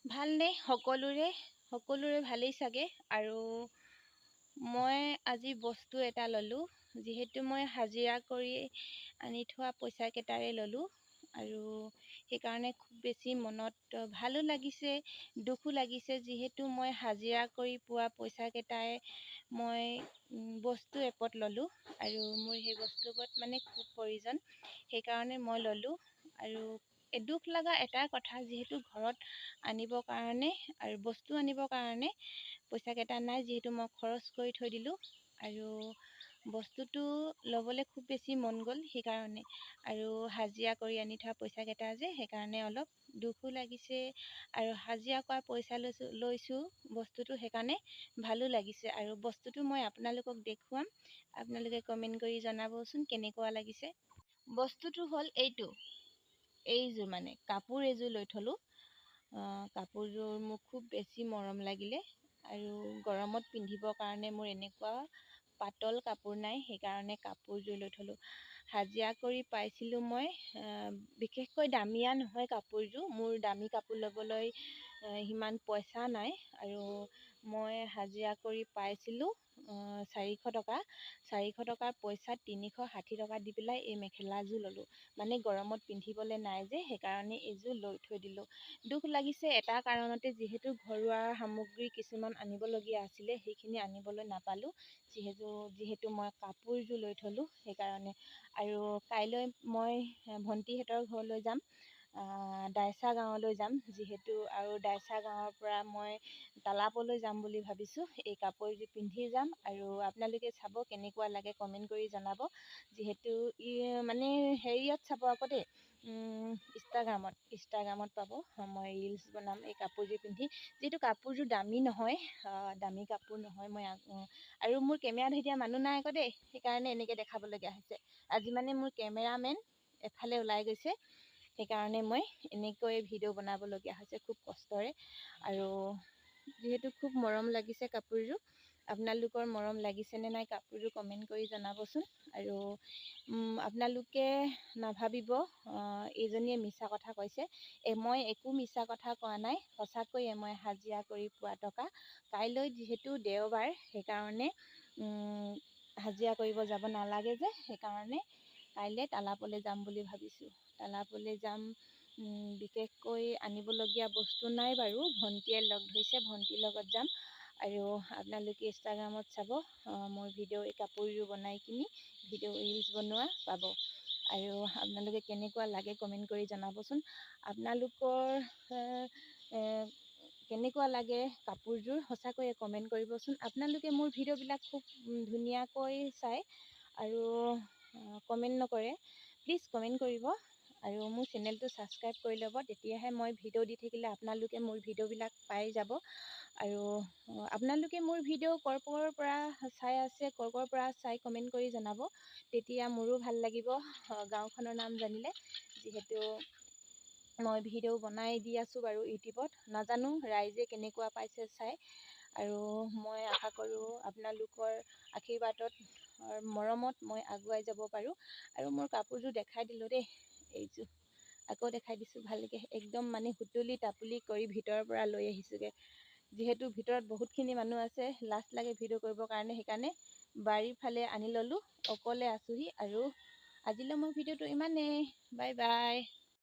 ভালনে সকলোৰে ভালেই চাগে। আৰু মই আজি বস্তু এটা ল'লোঁ, যিহেতু মই হাজিৰা কৰি আনি থোৱা পইচা কেইটাৰে ল'লোঁ। আৰু সেইকাৰণে খুব বেছি মনত ভালো লাগিছে, দুখো লাগিছে, যিহেতু মই হাজিৰা কৰি পোৱা পইচা কেইটাৰে মই বস্তু এপদ ল'লোঁ। আৰু মোৰ সেই বস্তুবোৰত মানে খুব প্ৰয়োজন, সেইকাৰণে মই ল'লোঁ। আৰু দুখ লগা এটা কথা, যিহেতু ঘৰত আনিবৰ কাৰণে আৰু বস্তু আনিবৰ কাৰণে পইচা কেইটা নাই, যিহেতু মই খৰচ কৰি থৈ দিলোঁ। আৰু বস্তুটো ল'বলৈ খুব বেছি মন গ'ল, সেইকাৰণে। আৰু হাজিৰা কৰি আনি থোৱা পইচা কেইটা যে, সেইকাৰণে অলপ দুখো লাগিছে। আৰু হাজিৰা কৰা পইচা লৈছোঁ বস্তুটো, সেইকাৰণে ভালো লাগিছে। আৰু বস্তুটো মই আপোনালোকক দেখুৱাম, আপোনালোকে কমেণ্ট কৰি জনাবচোন কেনেকুৱা লাগিছে। বস্তুটো হ'ল এইযোৰ মানে কাপোৰ এযোৰ লৈ থলোঁ। কাপোৰযোৰ মোৰ খুব বেছি মৰম লাগিলে। আৰু গৰমত পিন্ধিবৰ কাৰণে মোৰ এনেকুৱা পাতল কাপোৰ নাই, সেইকাৰণে কাপোৰযোৰ লৈ থলোঁ। হাজিৰা কৰি পাইছিলোঁ মই, বিশেষকৈ দামীয়া নহয় কাপোৰযোৰ। মোৰ দামী কাপোৰ ল'বলৈ সিমান পইচা নাই। আৰু মই হাজিৰা কৰি পাইছিলোঁ 400 টকা। 400 টকাৰ পইচাত 360 টকা দি পেলাই এই মেখেলাযোৰ ল'লোঁ। মানে গৰমত পিন্ধিবলৈ নাই যে, সেইকাৰণে এইযোৰ লৈ থৈ দিলোঁ। দুখ লাগিছে এটা কাৰণতে, যিহেতু ঘৰুৱা সামগ্ৰী কিছুমান আনিবলগীয়া আছিলে, সেইখিনি আনিবলৈ নাপালোঁ। যিহেতু মই কাপোৰযোৰ লৈ থলোঁ, সেইকাৰণে। আৰু কাইলৈ মই ভণ্টিহঁতৰ ঘৰলৈ যাম, দাইচা গাঁৱলৈ যাম যিহেতু। আৰু দাইচা গাঁৱৰ পৰা মই তালাপলৈ যাম বুলি ভাবিছোঁ। এই কাপোৰযোৰ পিন্ধি যাম। আৰু আপোনালোকে চাব কেনেকুৱা লাগে, কমেণ্ট কৰি জনাব। যিহেতু মানে হেৰিয়ত চাব আকৌ দেই, ইনষ্টাগ্ৰামত পাব। মই ৰিলচ বনাম এই কাপোৰযোৰ পিন্ধি। যিহেতু কাপোৰযোৰ দামী নহয়, দামী কাপোৰ নহয়। আৰু মোৰ কেমেৰা ধৰি দিয়া মানুহ নাই আকৌ দেই, সেইকাৰণে এনেকৈ দেখাবলগীয়া হৈছে। আজি মানে মোৰ কেমেৰামেন এফালে ওলাই গৈছে, সেইকাৰণে মই এনেকৈ ভিডিঅ' বনাবলগীয়া হৈছে খুব কষ্টৰে। আৰু যিহেতু খুব মৰম লাগিছে কাপোৰযোৰ, আপোনালোকৰ মৰম লাগিছেনে নাই কাপোৰযোৰ কমেণ্ট কৰি জনাবচোন। আৰু আপোনালোকে নাভাবিব এইজনীয়ে মিছা কথা কৈছে। মই একো মিছা কথা কোৱা নাই, সঁচাকৈয়ে মই হাজিৰা কৰি পোৱা টকা। কাইলৈ যিহেতু দেওবাৰ, সেইকাৰণে হাজিৰা কৰিব যাব নালাগে যে, সেইকাৰণে কাইলৈ তালাপলৈ যাম বুলি ভাবিছোঁ। তালাপলৈ যাম, বিশেষকৈ আনিবলগীয়া বস্তু নাই বাৰু। ভণ্টিয়ে লগ ধৰিছে, ভণ্টিৰ লগত যাম। আৰু আপোনালোকে ইনষ্টাগ্ৰামত চাব, মোৰ ভিডিঅ' এই কাপোৰযোৰ বনাই কিনি ভিডিঅ' ৰিলচ বনোৱা পাব। আৰু আপোনালোকে কেনেকুৱা লাগে কমেণ্ট কৰি জনাবচোন। আপোনালোকৰ কেনেকুৱা লাগে কাপোৰযোৰ, সঁচাকৈয়ে কমেণ্ট কৰিবচোন। আপোনালোকে মোৰ ভিডিঅ'বিলাক খুব ধুনীয়াকৈ চায় আৰু কমেণ্ট নকৰে। প্লিজ কমেণ্ট কৰিব। আৰু মোৰ চেনেলটো ছাবস্ক্ৰাইব কৰি ল'ব, তেতিয়াহে মই ভিডিঅ' দি থাকিলে আপোনালোকে মোৰ ভিডিঅ'বিলাক পাই যাব। আৰু আপোনালোকে মোৰ ভিডিঅ' ক'ৰ পৰা চাই আছে, ক'ৰ পৰা চাই কমেণ্ট কৰি জনাব। তেতিয়া মোৰো ভাল লাগিব গাঁওখনৰ নাম জানিলে। যিহেতু মই ভিডিঅ' বনাই দি আছোঁ বাৰু ইউটিউবত, নাজানো ৰাইজে কেনেকুৱা পাইছে চাই। আৰু মই আশা কৰোঁ আপোনালোকৰ আশীৰ্বাদত, মৰমত মই আগুৱাই যাব পাৰোঁ। আৰু মোৰ কাপোৰযোৰ দেখাই দিলোঁ দেই, এইযোৰ আকৌ দেখাই দিছোঁ ভালকৈ। একদম মানে সুতুলি তাপুলি কৰি ভিতৰৰ পৰা লৈ আহিছোঁগৈ। যিহেতু ভিতৰত বহুতখিনি মানুহ আছে, লাজ লাগে ভিডিঅ' কৰিবৰ কাৰণে, সেইকাৰণে বাৰীৰ ফালে আনি ল'লোঁ। অকলে আছোঁহি। আৰু আজিলৈ মোৰ ভিডিঅ'টো ইমানেই। Bye bye.